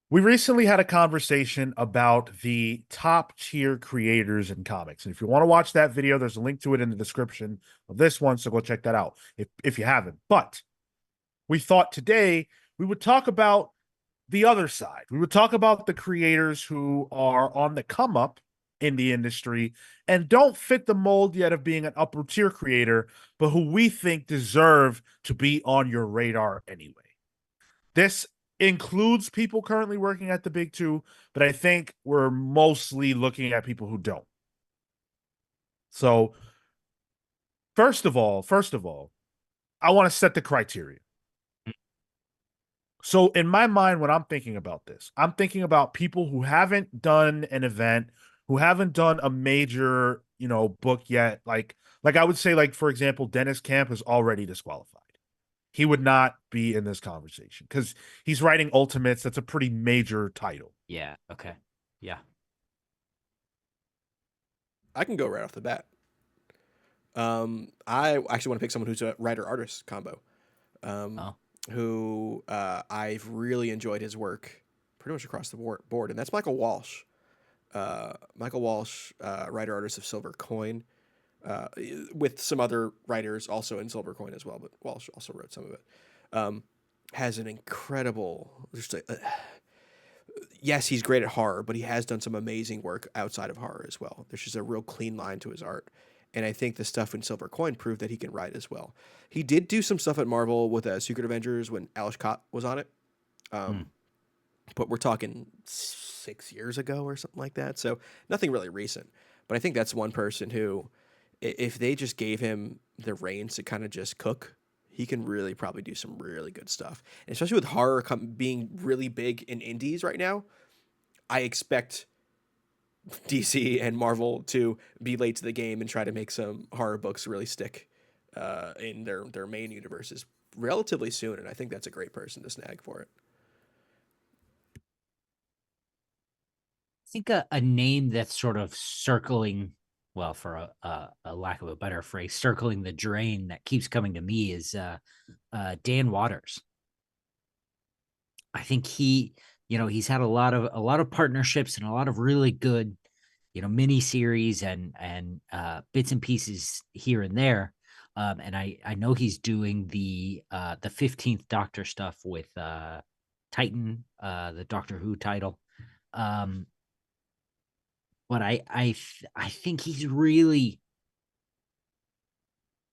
We recently had a conversation about the top tier creators in comics. And if you want to watch that video, there's a link to it in the description of this one. So go check that out if you haven't. But we thought today we would talk about the other side. We would talk about the creators who are on the come up in the industry and don't fit the mold yet of being an upper tier creator, but who we think deserve to be on your radar anyway. This includes people currently working at the big two, but I think we're mostly looking at people who don't. So, first of all, I want to set the criteria. So, in my mind, when I'm thinking about this, I'm thinking about people who haven't done an event, who haven't done a major, book yet. Like I would say, like for example, Dennis Camp is already disqualified. He would not be in this conversation because he's writing Ultimates. That's a pretty major title. Yeah. Okay. Yeah. I can go right off the bat. I actually want to pick someone who's a writer-artist combo, um, Oh. who I've really enjoyed his work pretty much across the board, and that's Michael Walsh. Michael Walsh, writer-artist of Silver Coin, uh, with some other writers also in Silver Coin as well, but Walsh also wrote some of it. Um, has an incredible, yes, he's great at horror, but he has done some amazing work outside of horror as well. There's just a real clean line to his art. And I think the stuff in Silver Coin proved that he can write as well. He did do some stuff at Marvel with Secret Avengers when Alice Cott was on it. Hmm. Um, but we're talking 6 years ago or something like that. So nothing really recent. But I think that's one person who, if they just gave him the reins to kind of just cook, he can really probably do some really good stuff. And especially with horror being really big in indies right now, I expect DC and Marvel to be late to the game and try to make some horror books really stick in their main universes relatively soon. And I think that's a great person to snag for it. I think a name that's sort of circling, well, for a lack of a better phrase, circling the drain that keeps coming to me is Dan Waters. I think he's had a lot of partnerships and a lot of really good, mini series and bits and pieces here and there. And I know he's doing the 15th Doctor stuff with Titan, the Doctor Who title. Um, but I think he's really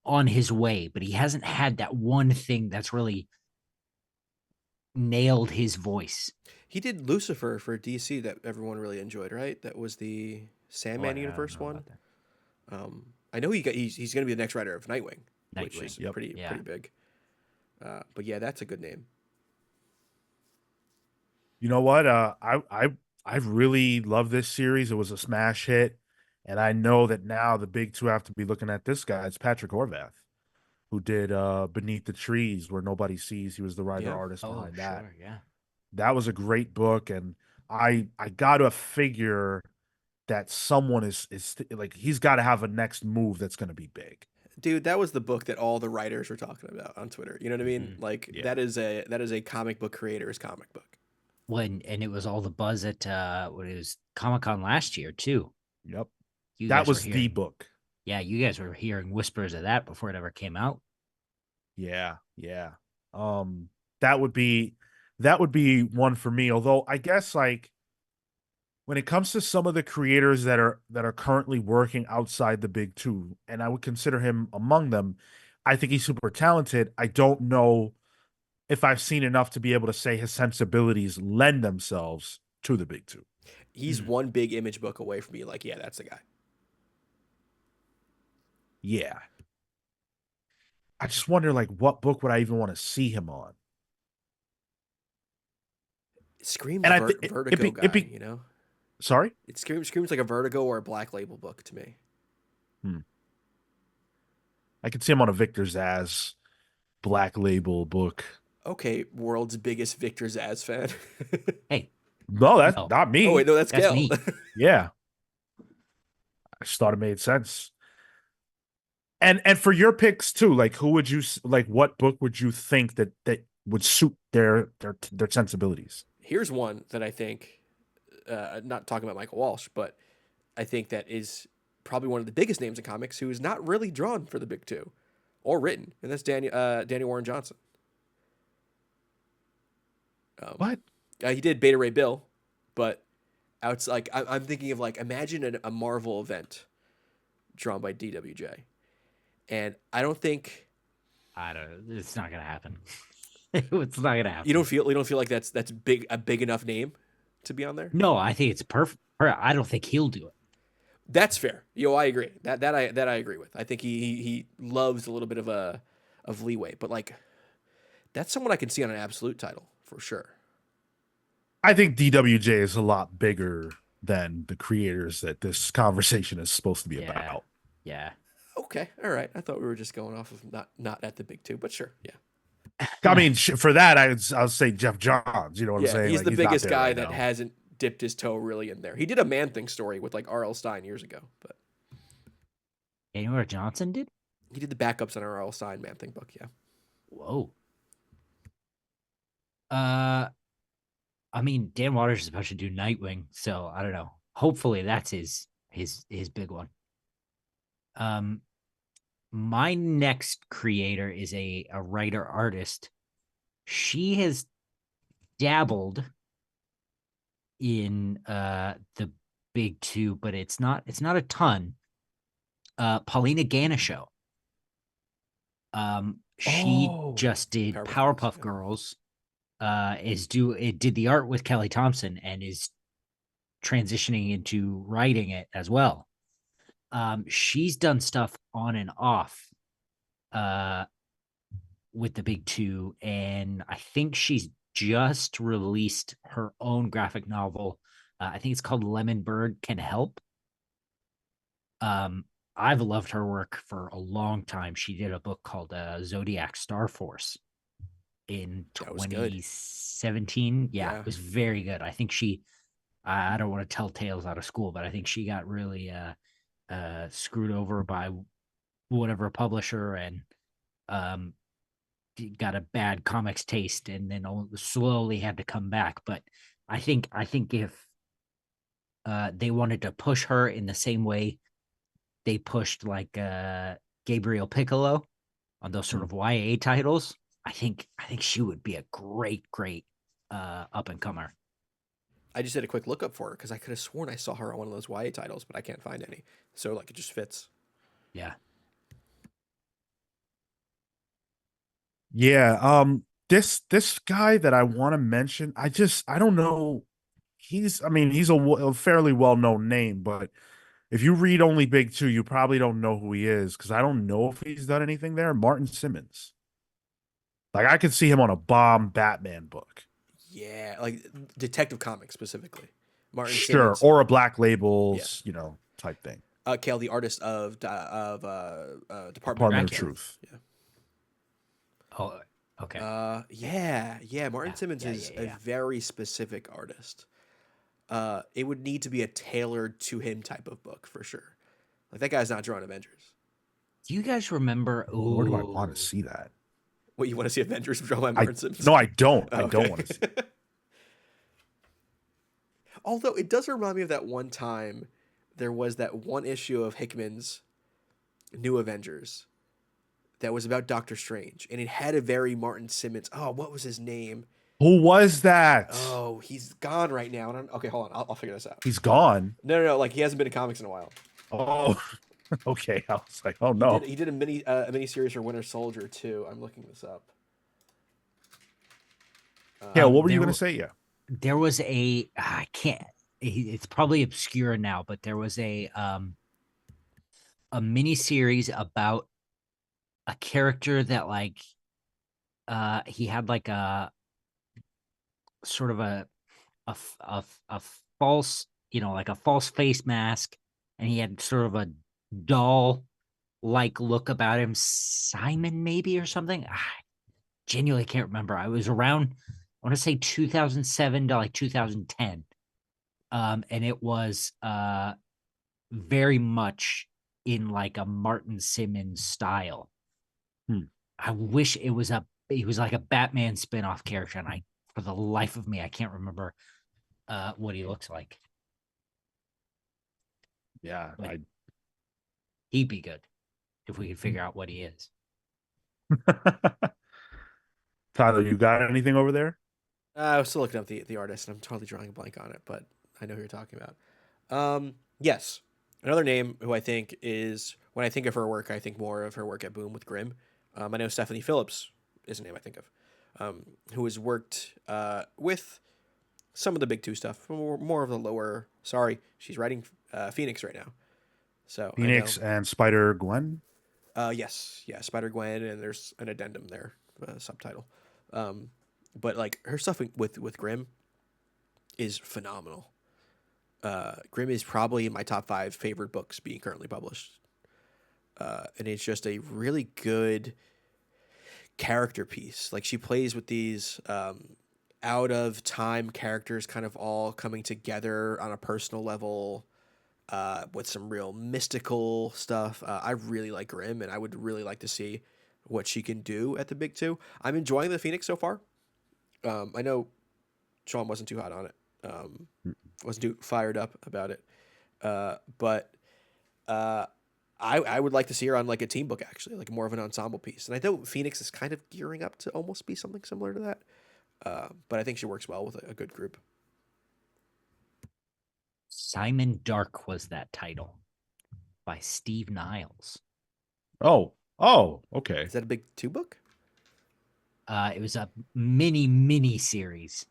on his way, but he hasn't had that one thing that's really nailed his voice. He did Lucifer for DC that everyone really enjoyed, right? That was the Oh, I Sandman don't universe know one. about that. I know he's going to be the next writer of Nightwing, which Nightwing. is Yep. Yeah. pretty big. But yeah, that's a good name. You know what? I really love this series. It was a smash hit, and I know that now the big two have to be looking at this guy. It's Patrick Horvath, who did Beneath the Trees, Where Nobody Sees. He was the writer Yeah. artist Oh, behind that. sure. Yeah. That was a great book, and I gotta figure that someone is like he's got to have a next move that's going to be big. Dude, that was the book that all the writers were talking about on Twitter. You know what I mean? Mhm. Like Yeah. that is a comic book creator's comic book. When and it was all the buzz at what it was Comic-Con last year too. Yep. You That guys were was the hearing, book. yeah, you guys were hearing whispers of that before it ever came out. Yeah, yeah. Um, that would be one for me. Although I guess like when it comes to some of the creators that are currently working outside the big two, and I would consider him among them, I think he's super talented. I don't know if I've seen enough to be able to say his sensibilities lend themselves to the big two. He's Mhm. one big image book away from being like, yeah, that's the guy. Yeah. I just wonder like what book would I even want to see him on? It screams And I think it'd Vertigo be it'd guy, be you know? sorry? It screams like a Vertigo or a Black Label book to me. Hmm. I could see him on a Victor Zaz Black Label book. Okay, world's biggest Victor Zaz fan. Hey, No, that's no, not Oh me. wait, no, that's that's Cale. me. Yeah. I just thought it made sense. And for your picks too, like who would you like what book would you think that would suit their sensibilities? Here's one that I think, not talking about Michael Walsh, but I think that is probably one of the biggest names in comics who is not really drawn for the big two or written, and that's Danny Warren Johnson. What? He did Beta Ray Bill, but I'm thinking of like, imagine a Marvel event drawn by DWJ, and I don't think I don't. It's not gonna happen. It's not gonna happen. you don't feel like that's a big enough name to be on there. No, I think it's perfect. I don't think he'll do it. That's fair. I agree. That I agree with. I think he loves a little bit of leeway, but like that's someone I can see on an absolute title for sure. I think DWJ is a lot bigger than the creators that this conversation is supposed to be about. Yeah. Okay. All right. I thought we were just going off of not at the big two, but sure. Yeah. I mean, for that, I'll say Jeff Johns. You know what I'm saying? He's like, the biggest guy right that now. hasn't dipped his toe really in there. He did a Man Thing story with like R.L. Stine years ago, but You know what Johnson did? he did the backups on R.L. Stine Man Thing book. Yeah. Whoa. I mean, Dan Waters is supposed to do Nightwing, so I don't know. Hopefully, that's his big one. My next creator is a writer artist. She has dabbled in the big two, but it's not a ton. Paulina Ganucheau. She just did Powerpuff Girls. It did the art with Kelly Thompson and is transitioning into writing it as well. She's done stuff on and off with the big two, and I think she's just released her own graphic novel. I think it's called Lemon Bird Can Help. I've loved her work for a long time. She did a book called Zodiac Star Force in 2017. Yeah, it was very good. I think I don't want to tell tales out of school, but I think she got really screwed over by whatever publisher and got a bad comics taste, and then slowly had to come back. But I think if they wanted to push her in the same way they pushed like Gabriel Piccolo on those sort of YA titles, I think she would be a great up and comer. I just did a quick lookup for her because I could have sworn I saw her on one of those YA titles, but I can't find any. So like it just fits. Yeah. Yeah. This guy that I want to mention, I don't know. He's a fairly well-known name, but if you read only Big Two, you probably don't know who he is because I don't know if he's done anything there. Martin Simmons. Like, I could see him on a bomb Batman book. Yeah, like Detective Comics specifically. Martin Simmons. Or a Black Labels, type thing. Cale, the artist of Department of Truth. Yeah. Oh, okay. Yeah. Martin Simmons is a very specific artist. It would need to be a tailored to him type of book for sure. Like that guy's not drawing Avengers. Do you guys remember? Where do I want to see that? What, you want to see Avengers drawn by Martin Simmons? No, I don't. I don't want to see it. Although it does remind me of that one time there was that one issue of Hickman's New Avengers that was about Doctor Strange, and it had a very Martin Simmons. Oh, what was his name? Who was that? Oh, he's gone right now. Okay, hold on. I'll figure this out. He's gone? No. Like, he hasn't been in comics in a while. Oh, okay. I was like, oh, no. He did a mini series for Winter Soldier, too. I'm looking this up. Yeah, what were you going to say? Yeah. There was I can't, it's probably obscure now, but there was a mini series about a character that like he had like a sort of a false, like a false face mask, and he had sort of a doll like look about him, Simon maybe or something. I genuinely can't remember. I was around, I want to say 2007 to like 2010. And it was very much in like a Martin Simmons style. I wish he was like a Batman spinoff character, and I for the life of me, I can't remember what he looks like. Yeah, But he'd be good if we could figure out what he is. Tyler, you got anything over there? I was still looking up the artist, and I'm totally drawing a blank on it, but I know who you're talking about. Yes, another name who I think is when I think of her work, I think more of her work at Boom with Grimm. I know Stephanie Phillips is a name I think of, who has worked with some of the big two stuff, more of the lower. Sorry, she's writing Phoenix right now, so I know. Phoenix and Spider Gwen. Yes, yeah, Spider Gwen, and there's an addendum there, subtitle. But like her stuff with Grimm is phenomenal. Grimm is probably in my top 5 favorite books being currently published, and it's just a really good character piece. Like she plays with these out of time characters, kind of all coming together on a personal level. With some real mystical stuff. I really like Grimm, and I would really like to see what she can do at the big two. I'm enjoying the Phoenix so far. I know Sean wasn't too hot on it, wasn't too fired up about it, but I would like to see her on like a team book, actually, like more of an ensemble piece. And I know Phoenix is kind of gearing up to almost be something similar to that, but I think she works well with a good group. Simon Dark was that title by Steve Niles. Oh, okay. Is that a big 2 book? It was a mini series.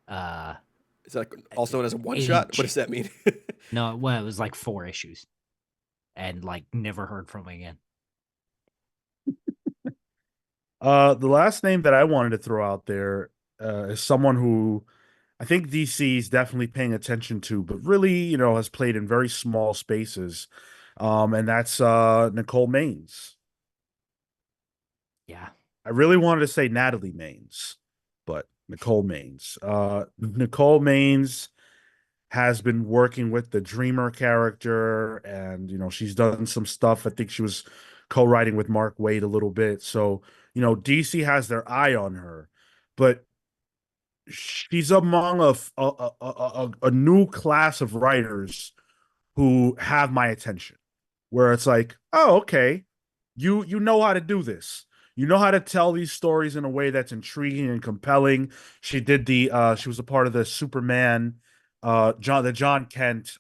Is that also known as a one shot? What does that mean? No, well, it was like 4 issues, and like never heard from again. The last name that I wanted to throw out there is someone who I think DC is definitely paying attention to, but really, has played in very small spaces. And that's Nicole Maines. Yeah. I really wanted to say Natalie Maines, but Nicole Maines. Nicole Maines has been working with the Dreamer character, and she's done some stuff. I think she was co-writing with Mark Waid a little bit. So, DC has their eye on her, but she's among a new class of writers who have my attention, where it's like, oh, okay, you know how to do this. You know how to tell these stories in a way that's intriguing and compelling. She did she was a part of the Superman, the John Kent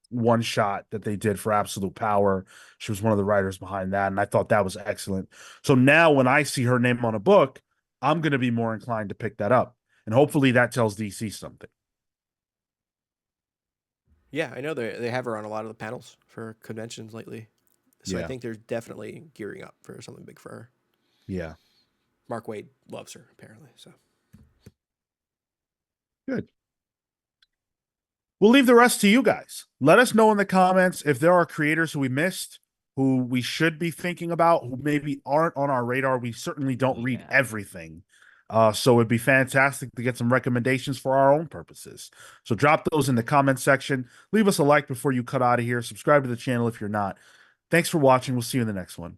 one shot that they did for Absolute Power. She was one of the writers behind that, and I thought that was excellent. So now when I see her name on a book, I'm going to be more inclined to pick that up, and hopefully that tells DC something. Yeah, I know they have her on a lot of the panels for conventions lately. So I Yeah. think they're definitely gearing up for something big for her. Yeah. Mark Waid loves her, apparently. So Good. We'll leave the rest to you guys. Let us know in the comments if there are creators who we missed, who we should be thinking about, who maybe aren't on our radar. We certainly don't read everything. So it'd be fantastic to get some recommendations for our own purposes. So drop those in the comment section. Leave us a like before you cut out of here. Subscribe to the channel if you're not. Thanks for watching. We'll see you in the next one.